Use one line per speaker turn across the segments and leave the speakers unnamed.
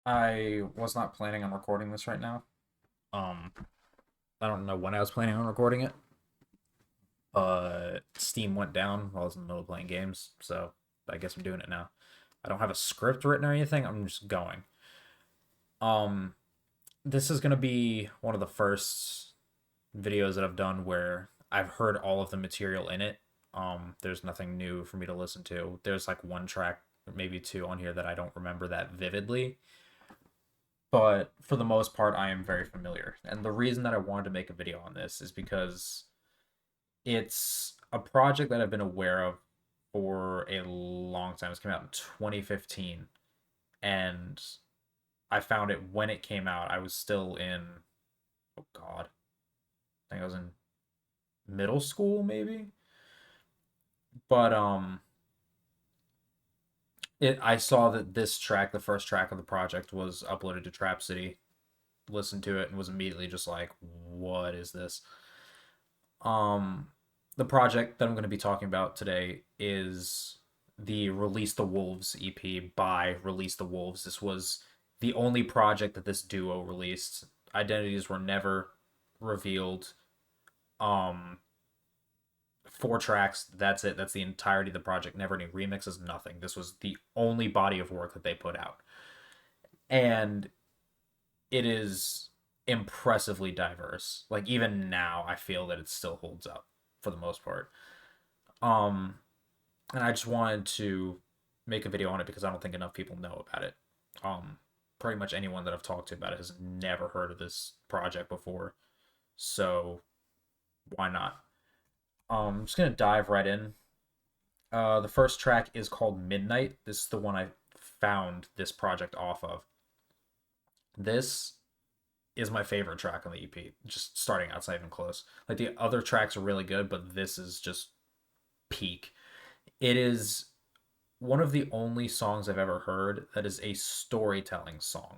I was not planning on recording this right now. Um, I don't know when I was planning on recording it, but Steam went down while I was in the middle of playing games, so I guess I'm doing it now. I don't have a script written or anything. I'm just going. Um, this is gonna be one of the first videos that I've done where I've heard all of the material in it. There's nothing new for me to listen to. There's like one track, or maybe two on here that I don't remember that vividly, but for the most part, I am very familiar. And the reason that I wanted to make a video on this is because it's a project that I've been aware of for a long time. It's came out in 2015, and I found it when it came out. I was still in, oh God, I think I was in middle school, maybe. But I saw that this track, the first track of the project, was uploaded to Trap City. Listened to it and was immediately just like, "What is this?" Um, the project that I'm going to be talking about today is the Release the Wolves EP by Release the Wolves. This was the only project that this duo released. Identities were never revealed. Um, Four tracks. That's it. That's the entirety of the project. Never any remixes. Nothing. This was the only body of work that they put out, and it is impressively diverse. Like even now, I feel that it still holds up for the most part. Um, and I just wanted to make a video on it because I don't think enough people know about it. Um, Pretty much anyone that I've talked to about it has never heard of this project before, so why not? I'm just gonna dive right in. The first track is called Midnight. This is the one I found this project off of. This is my favorite track on the EP. Just starting out, it's not even close. Like the other tracks are really good, but this is just peak. It is one of the only songs I've ever heard that is a storytelling song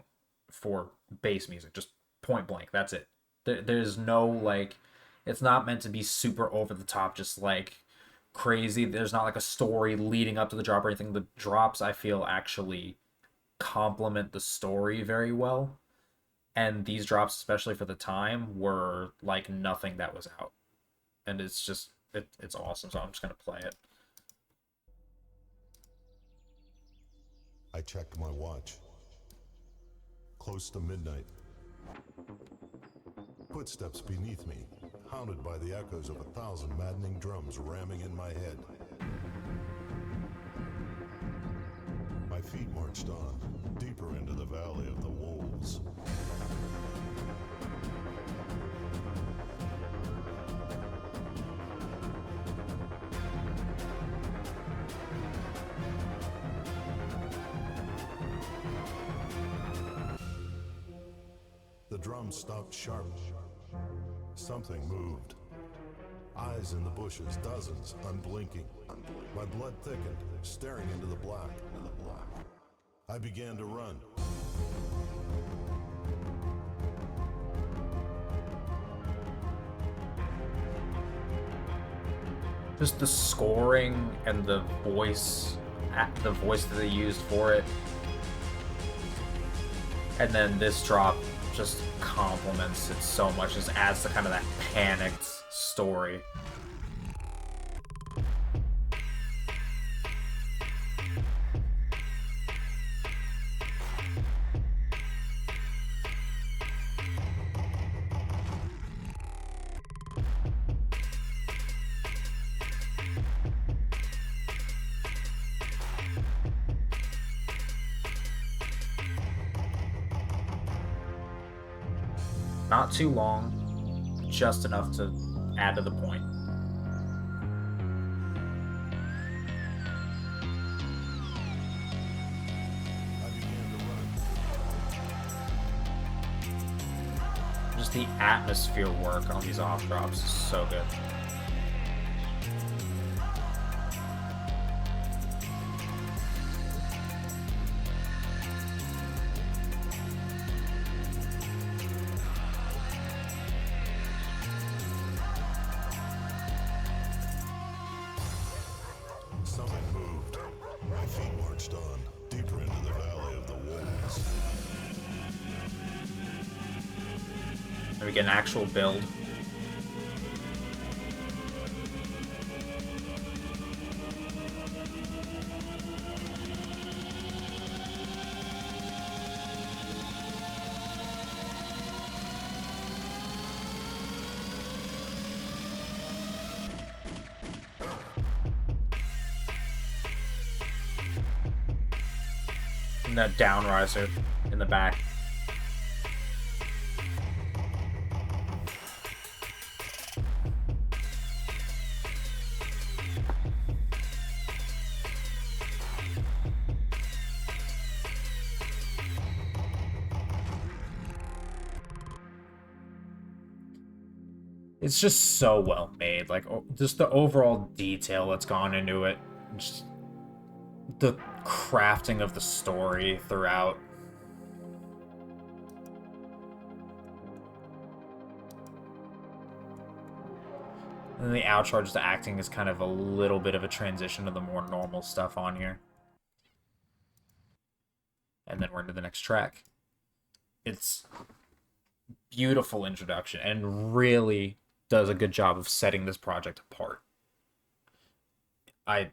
for bass music. Just point blank. That's it. There's no like, it's not meant to be super over the top, just like crazy. There's not like a story leading up to the drop or anything. The drops I feel actually complement the story very well. And these drops, especially for the time, were like nothing that was out. And it's just it's awesome. So I'm just gonna play it.
I checked my watch. Close to midnight. Footsteps beneath me, haunted by the echoes of 1,000 maddening drums ramming in my head. My feet marched on, deeper into the valley of the wolves. The drums stopped sharp. Something moved. Eyes in the bushes, dozens, unblinking. My blood thickened, staring into the black. I began to run.
Just the scoring and the voice that they used for it, and then this drop just complements it so much. Just adds to kind of that panicked story. Not too long, just enough to add to the point.
I began to run.
Just the atmosphere work on these off drops is so good.
Something moved. My feet marched on, deeper into the valley of the wolves.
And we get an actual build. And that downriser in the back. It's just so well made. Like, just the overall detail that's gone into it. Just the crafting of the story throughout. And then the outcharge, the acting is kind of a little bit of a transition to the more normal stuff on here. And then we're into the next track. It's beautiful introduction and really does a good job of setting this project apart. I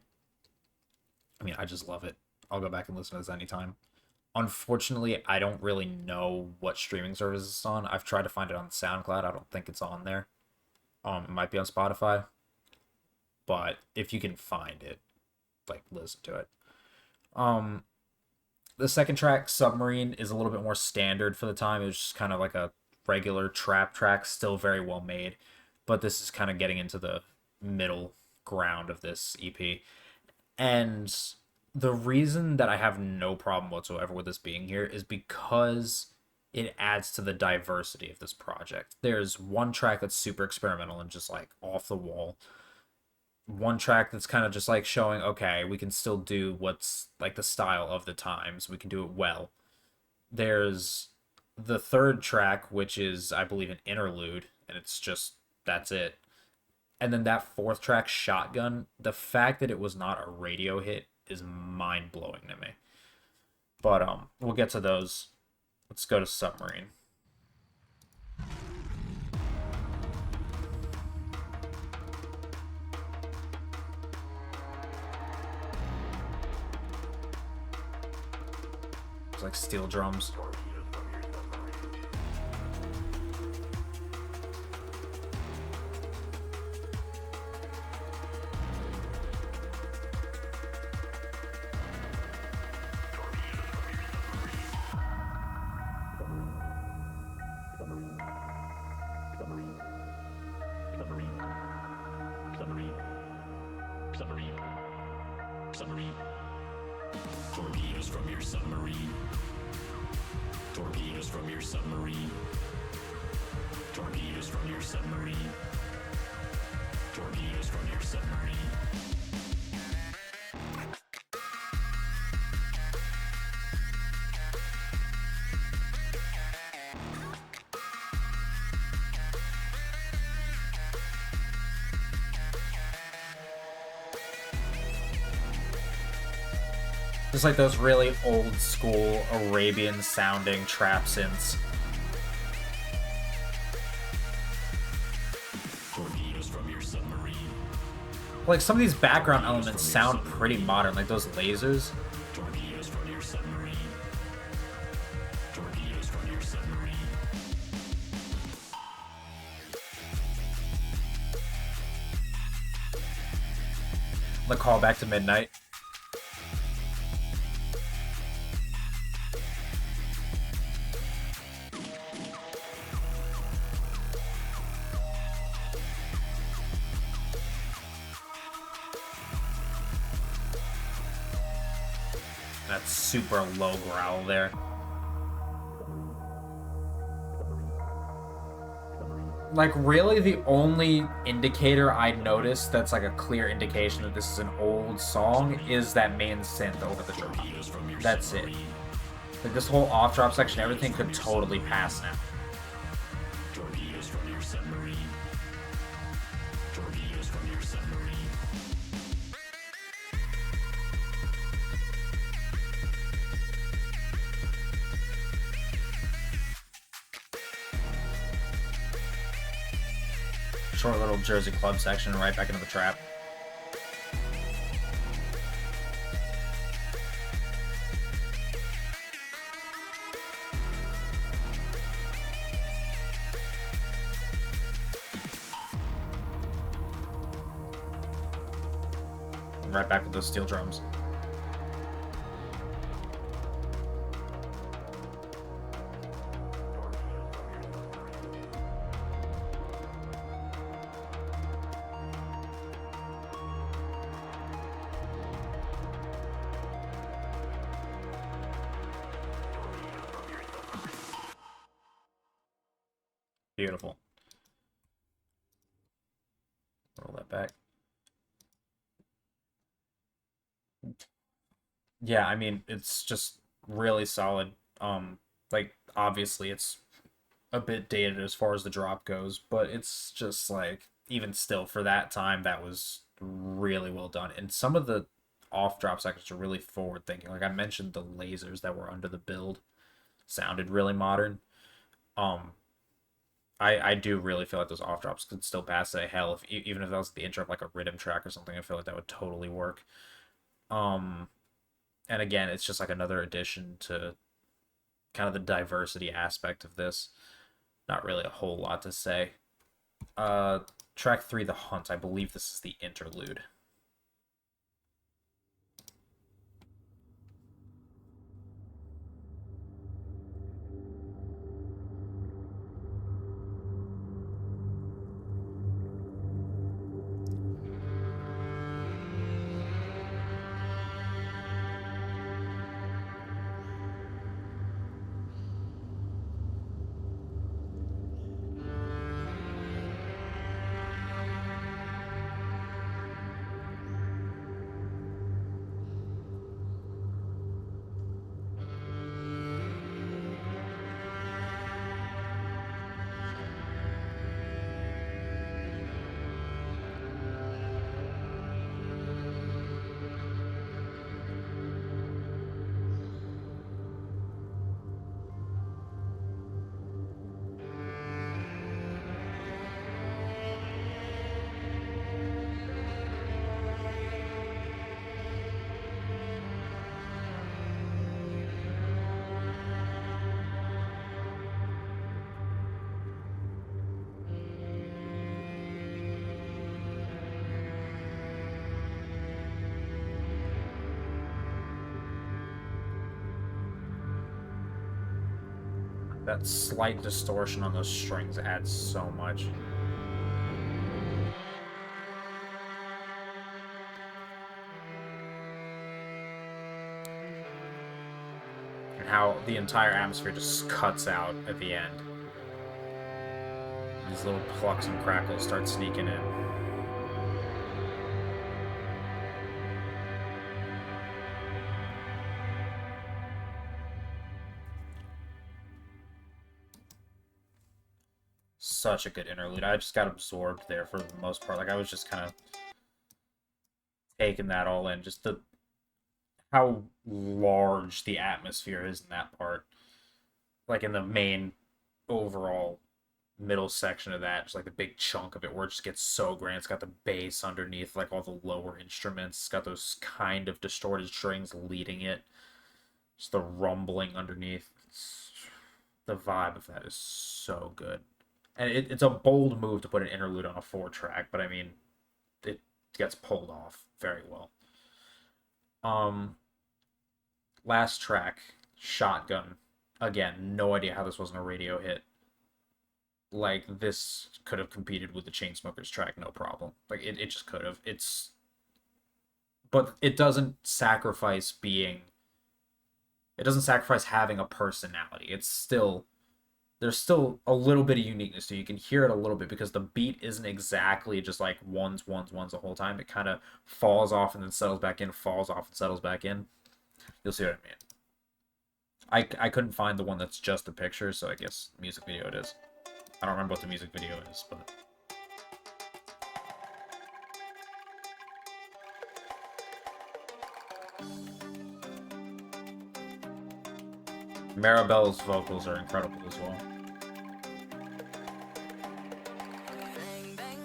mean, I just love it. I'll go back and listen to this anytime. Unfortunately, I don't really know what streaming service it's on. I've tried to find it on SoundCloud. I don't think it's on there. It might be on Spotify. But if you can find it, like, listen to it. The second track, Submarine, is a little bit more standard for the time. It was just kind of like a regular trap track, still very well made. But this is kind of getting into the middle ground of this EP. And the reason that I have no problem whatsoever with this being here is because it adds to the diversity of this project. There's one track that's super experimental and just like off the wall. One track that's kind of just like showing, okay, we can still do what's like the style of the times. We can do it well. There's the third track, which is, I believe, an interlude, and it's just, that's it. And then that fourth track, Shotgun, the fact that it was not a radio hit is mind blowing to me. But we'll get to those. Let's go to Submarine. It's like steel drums.
Submarine. Torpedoes from your submarine. Torpedoes from your submarine. Torpedoes from your submarine. Torpedoes from your submarine.
Just like those really old school Arabian sounding trap synths.
Torpedoes from your submarine.
Like some of these background elements sound pretty modern, like those lasers.
Torpedoes from your submarine. Torpedoes from your submarine.
The callback to Midnight. That super low growl there. Like, really, the only indicator I noticed that's like a clear indication that this is an old song is that main synth over the drum. That's it. Like, this whole off drop section, everything could totally pass now.
Torpedoes from your submarine. Torpedoes from your submarine.
short little Jersey club section, right back into the trap. And right back with those steel drums. Beautiful. Roll that back. Yeah, I mean, it's just really solid. Like obviously it's a bit dated as far as the drop goes, but it's just like even still for that time that was really well done. And some of the off drop sections are really forward thinking. Like I mentioned the lasers that were under the build sounded really modern. Um I do really feel like those off drops could still pass a hell if even if that was the intro of like a rhythm track or something. I feel like that would totally work. Um, and again, it's just like another addition to kind of the diversity aspect of this. Not really a whole lot to say. Uh, Track three, The Hunt. I believe this is the interlude. That slight distortion on those strings adds so much. And how the entire atmosphere just cuts out at the end. These little plucks and crackles start sneaking in. Such a good interlude. I just got absorbed there for the most part. Like I was just kind of taking that all in. Just the how large the atmosphere is in that part. Like in the main overall middle section of that, just like the big chunk of it where it just gets so grand. It's got the bass underneath, like all the lower instruments. It's got those kind of distorted strings leading it. Just the rumbling underneath. The vibe of that is so good. And it's a bold move to put an interlude on a four track, but I mean, it gets pulled off very well. Um, Last track, Shotgun. Again, no idea how this wasn't a radio hit. Like this could have competed with the Chainsmokers track, no problem. Like it just could have. But it doesn't sacrifice being. It doesn't sacrifice having a personality. It's still there's still a little bit of uniqueness so you can hear it a little bit because the beat isn't exactly just like ones ones ones the whole time. It kind of falls off and then settles back in, falls off and settles back in. You'll see what I mean. I couldn't find the one that's just the picture, so I guess music video it is. I don't remember what the music video is, but Maribel's vocals are incredible as well.
Bang, bang,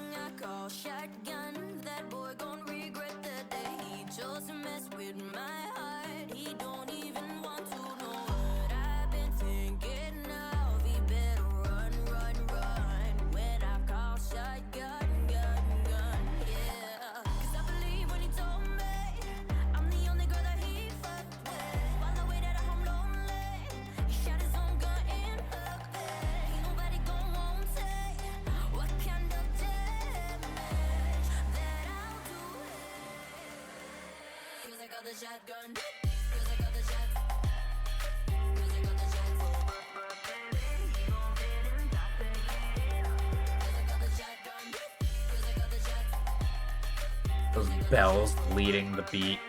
Those bells leading the beat.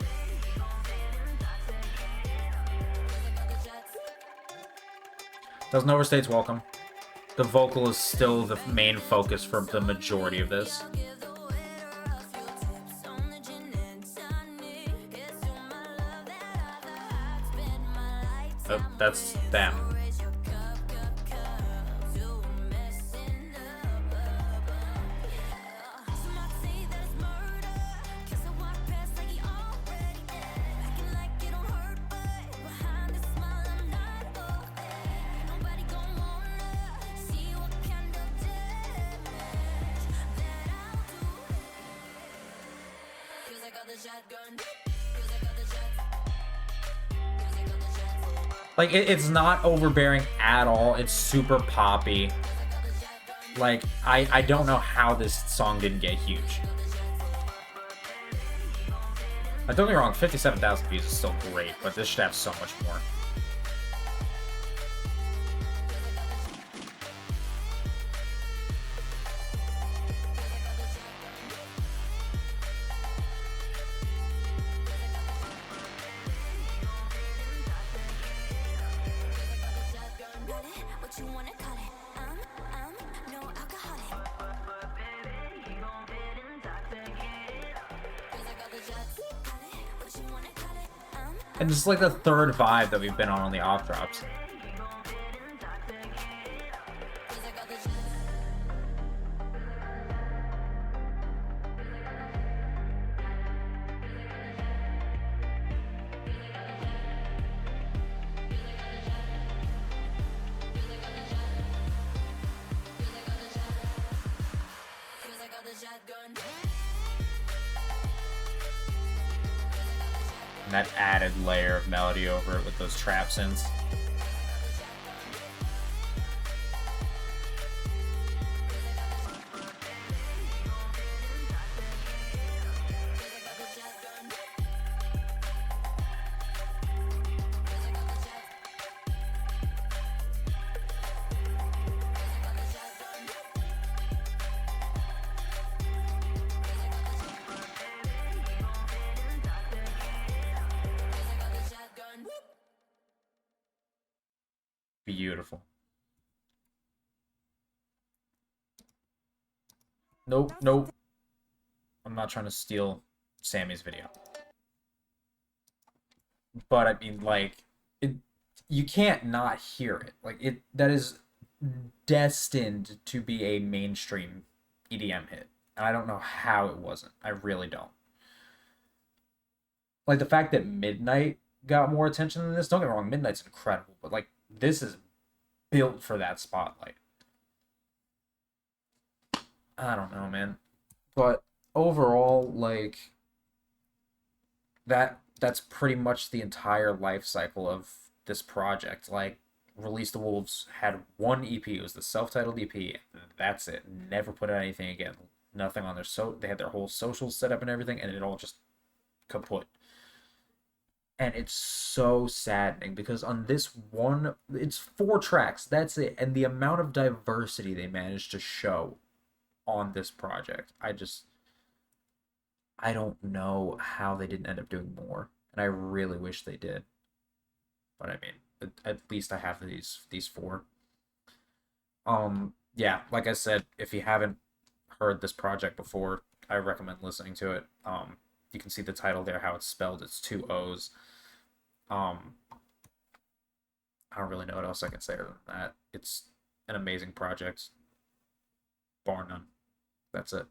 Doesn't overstate's welcome. The vocal is still the main focus for the majority of this. Oh, that's them. Like, it's not overbearing at all. It's super poppy. Like, I don't know how this song didn't get huge. Don't get me wrong, 57,000 views is still great, but this should have so much more. And this is like the third vibe that we've been on the off drops. And that added layer of melody over it with those trap synths. Beautiful. Nope, nope. I'm not trying to steal Sammy's video. But I mean, like, you can't not hear it. Like, that is destined to be a mainstream EDM hit. And I don't know how it wasn't. I really don't. Like, the fact that Midnight got more attention than this, don't get me wrong, Midnight's incredible, but like, this is built for that spotlight. I don't know, man. But overall, like, that's pretty much the entire life cycle of this project. Like, Release the Wolves had one EP. It was the self-titled EP. That's it. Never put out anything again. Nothing on their they had their whole socials set up and everything, and it all just kaput. And it's so saddening because on this one, it's 4 tracks. That's it. And the amount of diversity they managed to show on this project, I don't know how they didn't end up doing more. And I really wish they did. But I mean, at least I have these 4. Yeah, like I said, if you haven't heard this project before, I recommend listening to it. You can see the title there, how it's spelled. It's 2 O's. I don't really know what else I can say other than that. It's an amazing project, bar none. That's it.